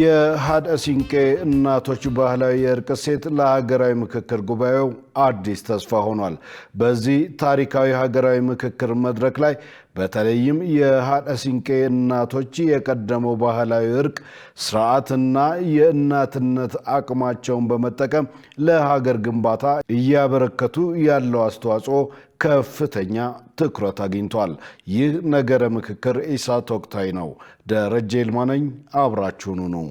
የሀደሲንቄ እናቶች ባህላዊ የእርቅ እሴት ለሀገራዊ ምክክር ጉባኤው አዲስ ተስፋ ሆኗል። በዚህ ታሪካዊ ሀገራዊ ምክክር መድረክ ላይ በተለይም የሀደሲንቄ እናቶች የቀደመው ባህላዊ እርቅ ስርዓትና የእናትነት አቅማቸውን በመጠቀም ለሀገር ግንባታ እያበረከቱ ያለው አስተዋጽኦ ከፍተኛ ትኩረት አግኝቷል። ይህ ነገረ ምክክር ኢሳት ወቅታዊ ነው። ደረጀ ይልማ ነኝ። አብራችሁኑ ነው።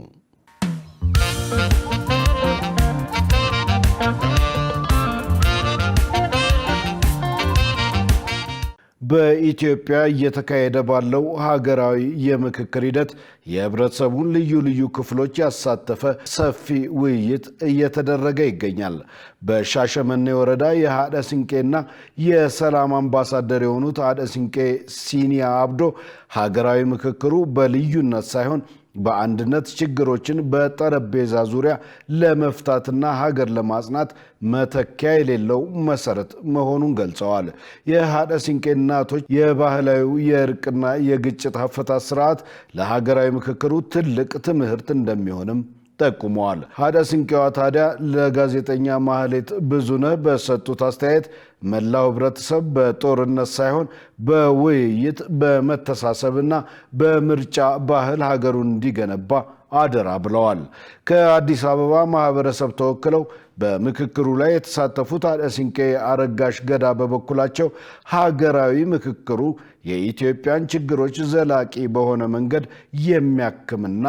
በኢትዮጵያ እየተካሄደ ባለው ሀገራዊ የምክክር ሂደት የህብረተሰቡን ልዩ ልዩ ክፍሎች ያሳተፈ ሰፊ ውይይት እየተደረገ ይገኛል። በሻሸመኔ ወረዳ የሀደሲንቄና የሰላም አምባሳደር የሆኑት ሀደሲንቄ ሲኒያ አብዶ ሀገራዊ ምክክሩ በልዩነት ሳይሆን በአንድነት ችግሮችን በጠረጴዛ ዙሪያ ለመፍታትና ሀገር ለማጽናት መተኪያ የሌለው መሰረት መሆኑን ገልጸዋል። የሀደሲንቄ እናቶች የባህላዊ የእርቅና የግጭት አፈታት ስርዓት ለሀገራዊ ምክክሩ ትልቅ ትምህርት እንደሚሆንም ጠቁመዋል። ሀደሲንቄዋ ታዲያ ለጋዜጠኛ ማህሌት ብዙነህ በሰጡት አስተያየት መላው ህብረተሰብ በጦርነት ሳይሆን በውይይት በመተሳሰብና በምርጫ ባህል ሀገሩን እንዲገነባ አደራ ብለዋል። ከአዲስ አበባ ማህበረሰብ ተወክለው በምክክሩ ላይ የተሳተፉት ሀደሲንቄ አረጋሽ ገዳ በበኩላቸው ሀገራዊ ምክክሩ የኢትዮጵያን ችግሮች ዘላቂ በሆነ መንገድ የሚያክምና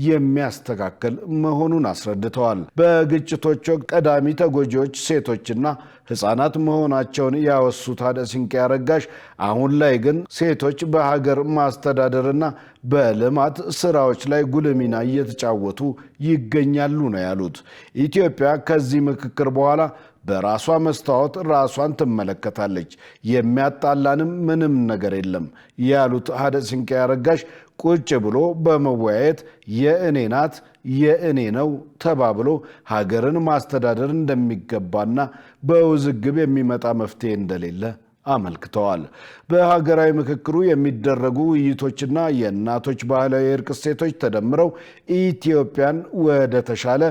የሚያስተካክል መሆኑን አስረድተዋል። በግጭቶች ወቅት ቀዳሚ ተጎጂዎች ሴቶችና ህፃናት መሆናቸውን ያወሱት ሀደሲንቄ አረጋሽ አሁን ላይ ግን ሴቶች በሀገር ማስተዳደርና በልማት ስራዎች ላይ ጉልህ ሚና እየተጫወቱ ይገኛሉ ነው ያሉት። ኢትዮጵያ ከዚህ ምክክር በኋላ በራሷ መስታወት ራሷን ትመለከታለች፣ የሚያጣላንም ምንም ነገር የለም ያሉት ሀደሲንቄ አረጋሽ ቁጭ ብሎ በመወያየት የእኔ ናት የእኔ ነው ተባብሎ ሀገርን ማስተዳደር እንደሚገባና በውዝግብ የሚመጣ መፍትሄ እንደሌለ አመልክተዋል። በሀገራዊ ምክክሩ የሚደረጉ ውይይቶችና የእናቶች ባህላዊ የእርቅ እሴቶች ተደምረው ኢትዮጵያን ወደ ተሻለ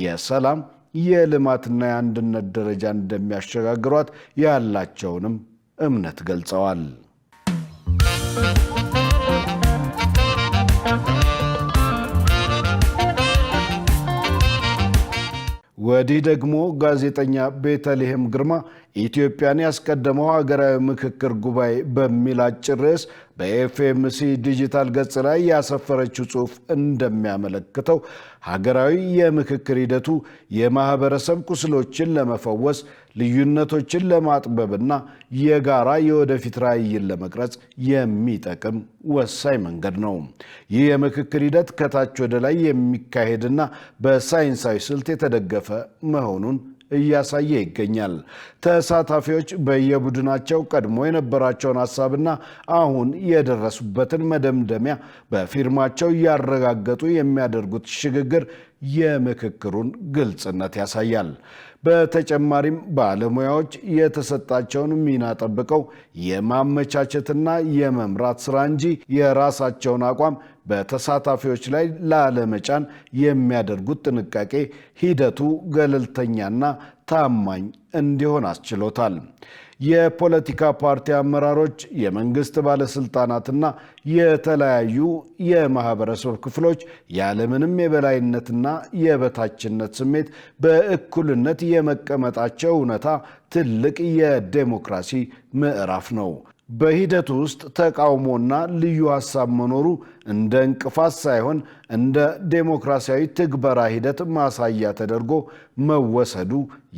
የሰላም የልማትና የአንድነት ደረጃ እንደሚያሸጋግሯት ያላቸውንም እምነት ገልጸዋል። ወዲህ ደግሞ ጋዜጠኛ ቤተልሔም ግርማ ኢትዮጵያን ያስቀደመው ሀገራዊ ምክክር ጉባኤ በሚል አጭር ርዕስ በኤፍኤምሲ ዲጂታል ገጽ ላይ ያሰፈረችው ጽሑፍ እንደሚያመለክተው ሀገራዊ የምክክር ሂደቱ የማህበረሰብ ቁስሎችን ለመፈወስ ልዩነቶችን ለማጥበብና የጋራ የወደፊት ራዕይን ለመቅረጽ የሚጠቅም ወሳኝ መንገድ ነው። ይህ የምክክር ሂደት ከታች ወደ ላይ የሚካሄድና በሳይንሳዊ ስልት የተደገፈ መሆኑን እያሳየ ይገኛል። ተሳታፊዎች በየቡድናቸው ቀድሞ የነበራቸውን ሀሳብና አሁን የደረሱበትን መደምደሚያ በፊርማቸው እያረጋገጡ የሚያደርጉት ሽግግር የምክክሩን ግልጽነት ያሳያል። በተጨማሪም ባለሙያዎች የተሰጣቸውን ሚና ጠብቀው የማመቻቸትና የመምራት ስራ እንጂ የራሳቸውን አቋም በተሳታፊዎች ላይ ላለመጫን የሚያደርጉት ጥንቃቄ ሂደቱ ገለልተኛና ታማኝ እንዲሆን አስችሎታል። የፖለቲካ ፓርቲ አመራሮች፣ የመንግስት ባለስልጣናትና የተለያዩ የማህበረሰብ ክፍሎች ያለምንም የበላይነትና የበታችነት ስሜት በእኩልነት የመቀመጣቸው እውነታ ትልቅ የዴሞክራሲ ምዕራፍ ነው። በሂደቱ ውስጥ ተቃውሞና ልዩ ሀሳብ መኖሩ እንደ እንቅፋት ሳይሆን እንደ ዴሞክራሲያዊ ትግበራ ሂደት ማሳያ ተደርጎ መወሰዱ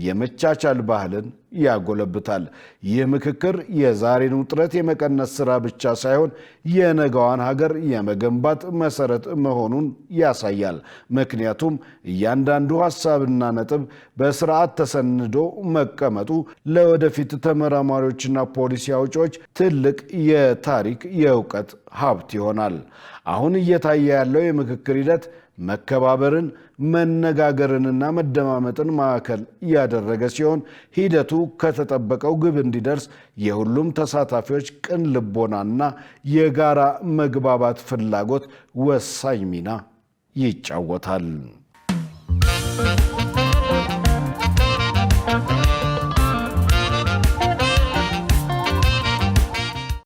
የመቻቻል ባህልን ያጎለብታል። ይህ ምክክር የዛሬን ውጥረት የመቀነስ ስራ ብቻ ሳይሆን የነገዋን ሀገር የመገንባት መሰረት መሆኑን ያሳያል። ምክንያቱም እያንዳንዱ ሀሳብና ነጥብ በስርዓት ተሰንዶ መቀመጡ ለወደፊት ተመራማሪዎችና ፖሊሲ አውጪዎች ትልቅ የታሪክ የእውቀት ሀብት ይሆናል። አሁን እየታየ ያለው የምክክር ሂደት መከባበርን፣ መነጋገርንና መደማመጥን ማዕከል ያደረገ ሲሆን ሂደቱ ከተጠበቀው ግብ እንዲደርስ የሁሉም ተሳታፊዎች ቅን ልቦናና የጋራ መግባባት ፍላጎት ወሳኝ ሚና ይጫወታል።